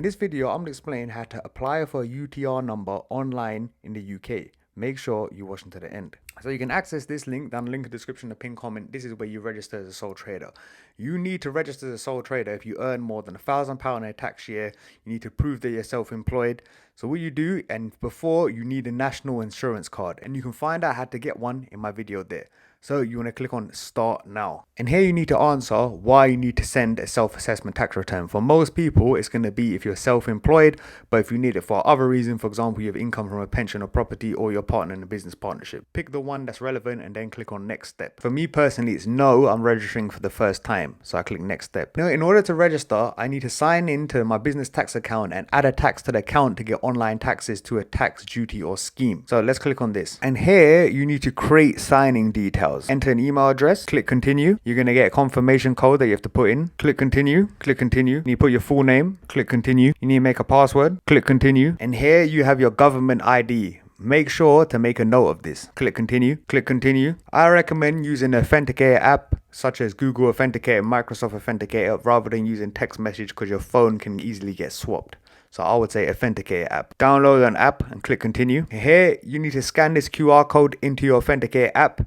In this video, I'm going to explain how to apply for a UTR number online in the UK. Make sure you watch until the end. So you can access this link down the link in the description, the pinned comment. This is where you register as a sole trader. You need to register as a sole trader if you earn more than £1,000 in a tax year. You need to prove that you're self-employed. So what you do, and before, you need a national insurance card, and you can find out how to get one in my video there. So you want to click on start now. And here you need to answer why you need to send a self-assessment tax return. For most people, it's going to be if you're self-employed, but if you need it for other reason, for example, you have income from a pension or property, or your partner in a business partnership. Pick the one that's relevant and then click on next step. For me personally, it's no, I'm registering for the first time. So I click next step. Now, in order to register, I need to sign into my business tax account and add a tax to the account to get online taxes to a tax duty or scheme. So let's click on this. And here you need to create signing details. Enter an email address, click continue. You're going to get a confirmation code that you have to put in. Click continue, click continue. You need to put your full name, click continue. You need to make a password, click continue. And here you have your government ID. Make sure to make a note of this. Click continue, click continue. I recommend using an authenticator app such as Google Authenticator, Microsoft Authenticator, rather than using text message because your phone can easily get swapped. So I would say Authenticator app. Download an app and click continue. Here you need to scan this QR code into your Authenticator app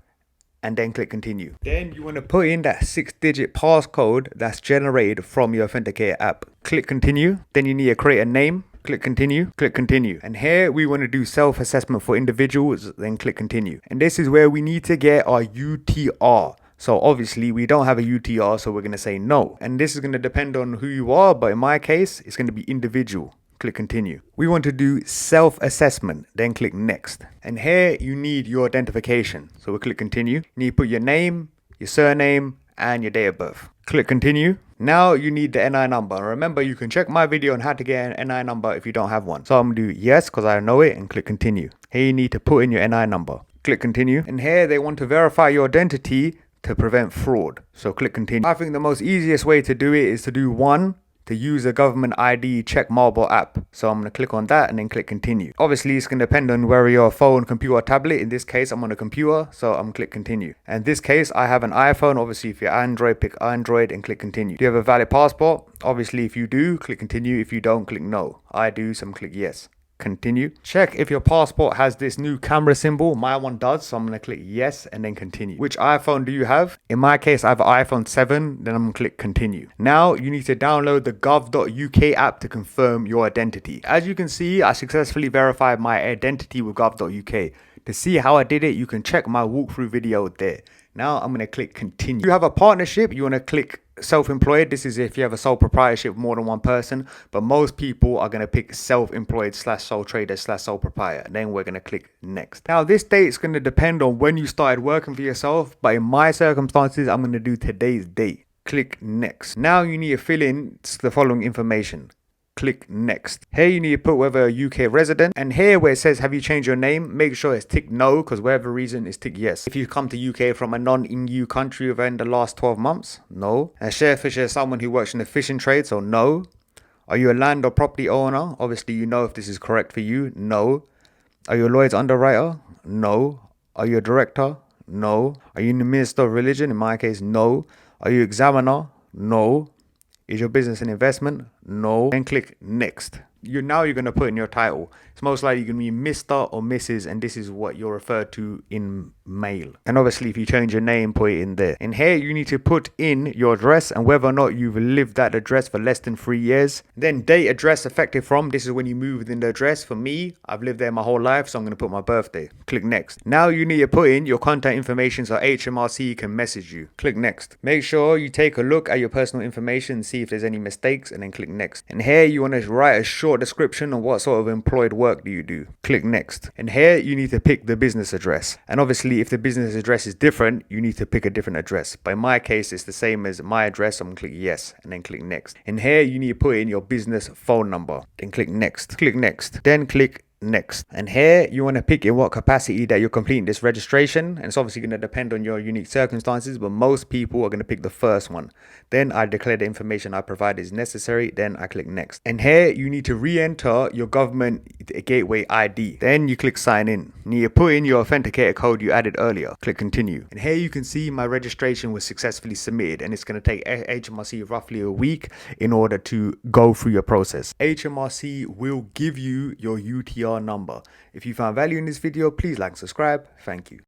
and then click continue. Then you want to put in that 6-digit passcode that's generated from your Authenticator app. Click continue. Then you need to create a name. Click continue, click continue. And here we want to do self-assessment for individuals, then click continue. And this is where we need to get our UTR. So obviously we don't have a UTR, so we're going to say no. And this is going to depend on who you are, but in my case, it's going to be individual. Click continue. We want to do self-assessment, then click next. And here you need your identification. So we'll click continue. You need to put your name, your surname, and your date of birth. Click continue. Now you need the NI number. Remember, you can check my video on how to get an NI number if you don't have one. So I'm going to do yes because I know it and click continue. Here you need to put in your NI number. Click continue. And here they want to verify your identity to prevent fraud. So click continue. I think the most easiest way to do it is to do one, to use a government ID check mobile app. So I'm going to click on that and then click continue. Obviously, it's going to depend on where your phone, computer, or tablet. In this case, I'm on a computer, so I'm going to click continue. And in this case, I have an iPhone. Obviously, if you're Android, pick Android and click continue. Do you have a valid passport? Obviously, if you do, click continue. If you don't, click no. I do, so I'm click yes. Continue. Check if your passport has this new camera symbol. My one does, so I'm going to click yes and then continue. Which iPhone do you have? In my case, I have an iPhone 7, then I'm going to click continue. Now you need to download the gov.uk app to confirm your identity. As you can see, I successfully verified my identity with gov.uk. To see how I did it, you can check my walkthrough video there. Now I'm going to click continue. If you have a partnership, you want to click self-employed. This is if you have a sole proprietorship with more than one person, but most people are going to pick self-employed / sole trader / sole proprietor. And then we're going to click next. Now this date is going to depend on when you started working for yourself, but in my circumstances, I'm going to do today's date. Click next. Now you need to fill in the following information. Click next. Here you need to put whether a UK resident, and here where it says have you changed your name, make sure it's tick no, because whatever reason is tick yes. If you come to UK from a non-EU country within the last 12 months, no. A sharefisher is someone who works in the fishing trade, so no. Are you a land or property owner? Obviously you know if this is correct for you, no. Are you a Lloyd's underwriter? No. Are you a director? No. Are you in the Minister of Religion? In my case, no. Are you examiner? No. Is your business an investment? No. Then click next. You're going to put in your title. It's most likely going to be Mr. or Mrs. and this is what you're referred to in mail. And obviously if you change your name, put it in there. And here you need to put in your address and whether or not you've lived that address for less than 3 years. Then date, address effective from. This is when you move within the address. For me, I've lived there my whole life, so I'm going to put my birthday. Click next. Now you need to put in your contact information so HMRC can message you. Click next. Make sure you take a look at your personal information and see if there's any mistakes and then click next. And here you want to write a short description on what sort of employed work do you do. Click next. And here you need to pick the business address. And obviously if the business address is different, you need to pick a different address. But in my case, it's the same as my address. So I'm going to click yes and then click next. And here you need to put in your business phone number. Then click next. Click next. Then click next. And here you want to pick in what capacity that you're completing this registration, and it's obviously going to depend on your unique circumstances, but most people are going to pick the first one. Then I declare the information I provide is necessary, then I click next. And here you need to re-enter your government gateway ID. Then you click sign in. And you put in your authenticator code you added earlier. Click continue. And here you can see my registration was successfully submitted, and it's going to take HMRC roughly a week in order to go through your process. HMRC will give you your UTR number. If you found value in this video, please like and subscribe. Thank you.